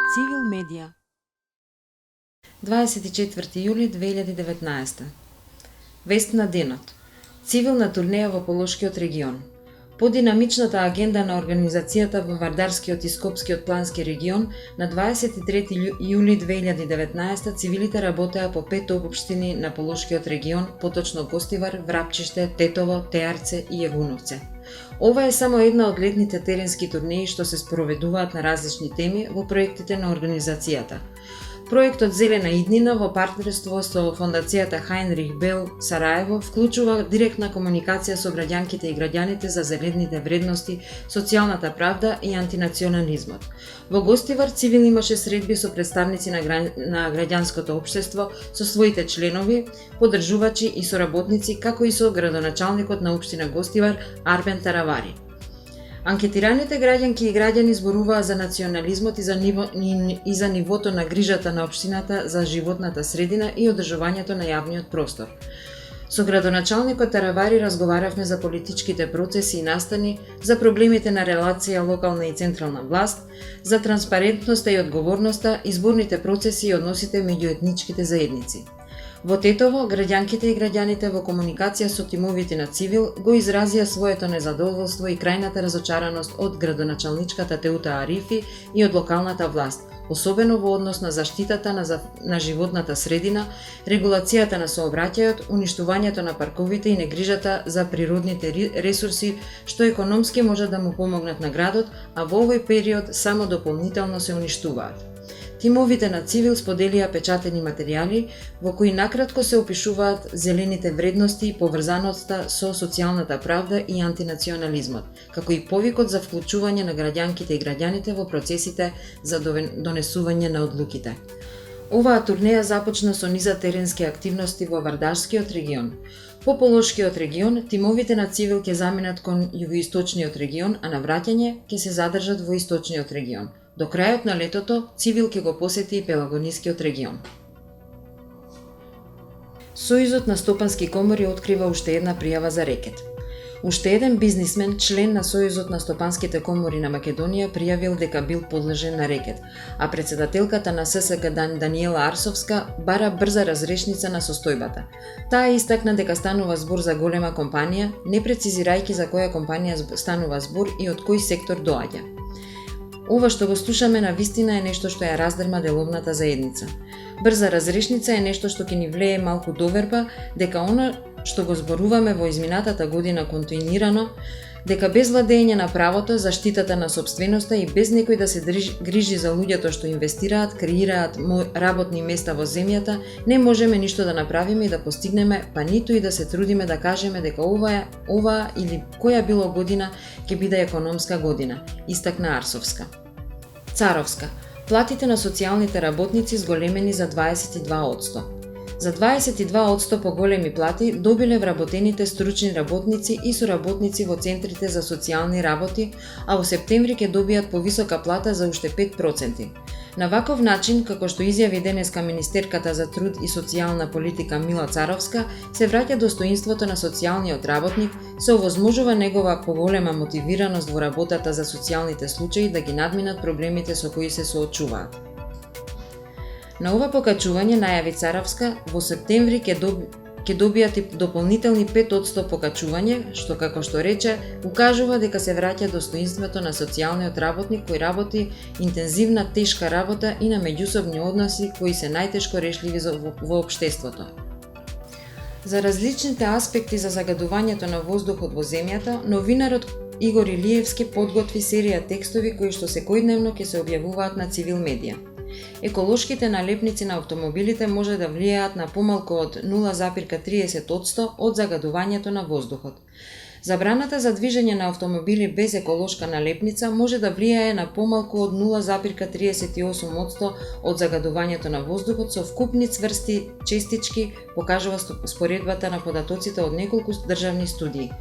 Цивил медија 24 јули 2019. Вест на денот. Цивилна турнеја во Полошкиот регион. По динамичната агенда на организацијата во Вардарскиот и Скопскиот плански регион, на 23 јули 2019 цивилите работеа по 5 општини на Полошкиот регион, поточно Гостивар, Врапчиште, Тетово, Теарце и Јевуновце. Ова е само една од летните теренски турнеи што се спроведуваат на различни теми во проектите на организацијата. Проектот Зелена иднина во партнерство со Фондацијата Хајнрих Бел Сараево вклучува директна комуникација со граѓанките и граѓаните за зелените вредности, социјалната правда и антинационализмот. Во Гостивар Цивил имаше средби со представници на граѓанското општество, со своите членови, поддржувачи и соработници, како и со градоначалникот на општина Гостивар Арбен Таравари. Анкетираните граѓанки и граѓани зборуваа за национализмот и за нивото на грижата на општината за животната средина и одржувањето на јавниот простор. Со градоначалникот Таравари разговаравме за политичките процеси и настани, за проблемите на релација локална и централна власт, за транспарентноста и одговорноста, изборните процеси и односите меѓу етничките заедници. Во Тетово, граѓанките и граѓаните во комуникација со тимовите на Цивил го изразија своето незадоволство и крајната разочараност од градоначалничката Теута Арифи и од локалната власт, особено во однос на заштитата на животната средина, регулацијата на сообраќајот, уништувањето на парковите и негрижата за природните ресурси, што економски може да му помогнат на градот, а во овој период само дополнително се уништуваат. Тимовите на Цивил споделија печатени материјали во кои накратко се опишуваат зелените вредности и поврзаноста со социјалната правда и антинационализмот, како и повикот за вклучување на граѓанките и граѓаните во процесите за донесување на одлуките. Оваа турнеја започна со низа теренски активности во Вардарскиот регион. По Полошкиот регион, тимовите на Цивил ќе заминат кон југоисточниот регион, а на враќање ќе се задржат во источниот регион. До крајот на летото, Цивил ќе го посети и Пелагонискиот регион. Сојузот на стопански комори открива уште една пријава за рекет. Уште еден бизнисмен, член на Сојузот на стопанските комори на Македонија, пријавил дека бил подложен на рекет, а председателката на ССК Даниела Арсовска бара брза разрешница на состојбата. Таа истакна дека станува збор за голема компанија, не прецизирајќи за која компанија станува збор и од кој сектор доаѓа. Ова што го слушаме на вистина е нешто што ја раздрма деловната заедница. Брза разрешница е нешто што ќе ни влее малку доверба дека она што го зборуваме во изминатата година континуирано, дека без владење на правото, заштитата на сопственоста и без некој да се грижи за луѓето што инвестираат, креираат работни места во земјата, не можеме ништо да направиме и да постигнеме, па ниту и да се трудиме да кажеме дека ова или која било година ќе биде економска година, истакна Арсовска. Царовска. Платите на социјалните работници зголемени за 22%. За 22% поголеми плати добиле вработените стручни работници и соработници во центрите за социјални работи, а во септември ќе добијат повисока плата за уште 5%. На ваков начин, како што изјави денеска министерката за труд и социјална политика Мила Царовска, се враќа достоинството на социјалниот работник, се овозможува негова поголема мотивираност во работата за социјалните случаи да ги надминат проблемите со кои се соочуваат. На ова покачување, најави Царовска, во септември ќе добијат и дополнителни 5% покачување, што, како што рече, укажува дека се враќа достоинството на социјалниот работник кој работи интензивна, тешка работа и на меѓусобни односи кои се најтешко решливи во општеството. За различните аспекти за загадувањето на воздухот во земјата, новинарот Игор Илиевски подготви серија текстови кои што секојдневно ќе се објавуваат на Цивил медија. Еколошките налепници на автомобилите може да влијаат на помалку од 0,30% од загадувањето на воздухот. Забраната за движење на автомобили без еколошка налепница може да влијае на помалку од 0,38% од загадувањето на воздухот со вкупни цврсти честички, покажува споредбата на податоците од неколку државни студии.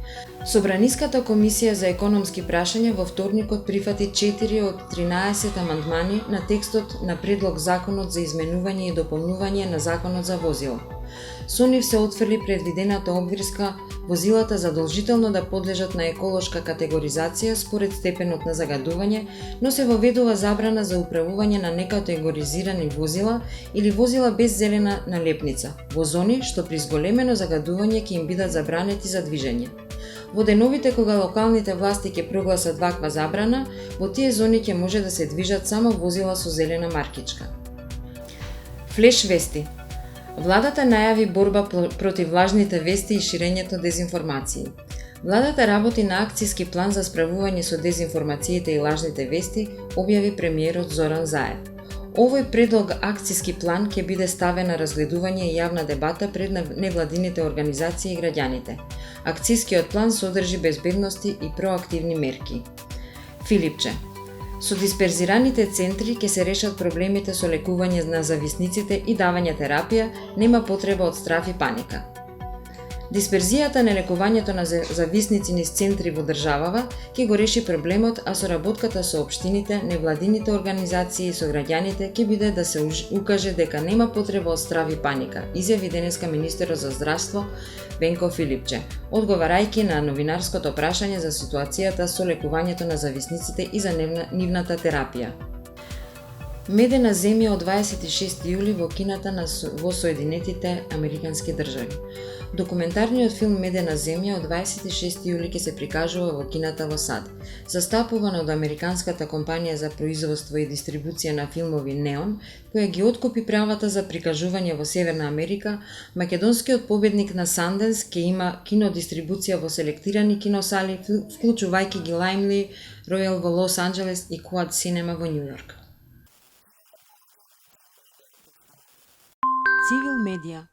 Собраниската комисија за економски прашања во вторникот прифати 4 од 13 амандмани на текстот на предлог законот за изменување и дополнување на законот за возила. Со нив се отфрли предвидената обврска возилата задолжително да подлежат на еколошка категоризација според степенот на загадување, но се воведува забрана за управување на некатегоризирани возила или возила без зелена налепница, во зони што при зголемено загадување ќе им бидат забранети за движење. Во деновите кога локалните власти ќе прогласат ваква забрана, во тие зони ќе може да се движат само возила со зелена маркичка. Флеш вести. Владата најави борба против лажните вести и ширењето дезинформации. Владата работи на акцијски план за справување со дезинформациите и лажните вести, објави премиерот Зоран Заев. Овој предлог акцијски план ќе биде ставен на разгледување и јавна дебата пред невладините организации и граѓаните. Акцијскиот план содржи безбедности и проактивни мерки. Филипче. Со дисперзираните центри ќе се решат проблемите со лекување на зависниците и давање терапија, нема потреба од страф и паника. Дисперзијата на лекувањето на зависници низ центри во државава ќе го реши проблемот, а соработката со општините, невладините организации и со граѓаните ќе биде да се укаже дека нема потреба од страв и паника, изјави денеска министерот за здравство Венко Филипче, одговарајќи на новинарското прашање за ситуацијата со лекувањето на зависниците и за нивната терапија. Медена земја од 26 јули во кината во Соединетите Американски држави. Документарниот филм Медена земја од 26 јули ќе се прикажува во кината во САД. Застапуван од американската компанија за производство и дистрибуција на филмови Неон, која ги откупи правата за прикажување во Северна Америка, македонскиот победник на Санденс ќе има кинодистрибуција во селектирани киносали, вклучувајќи ги Лајмли Ројал во Лос Анџелес и Quad Cinema во Њу Јорк. Цивил медија.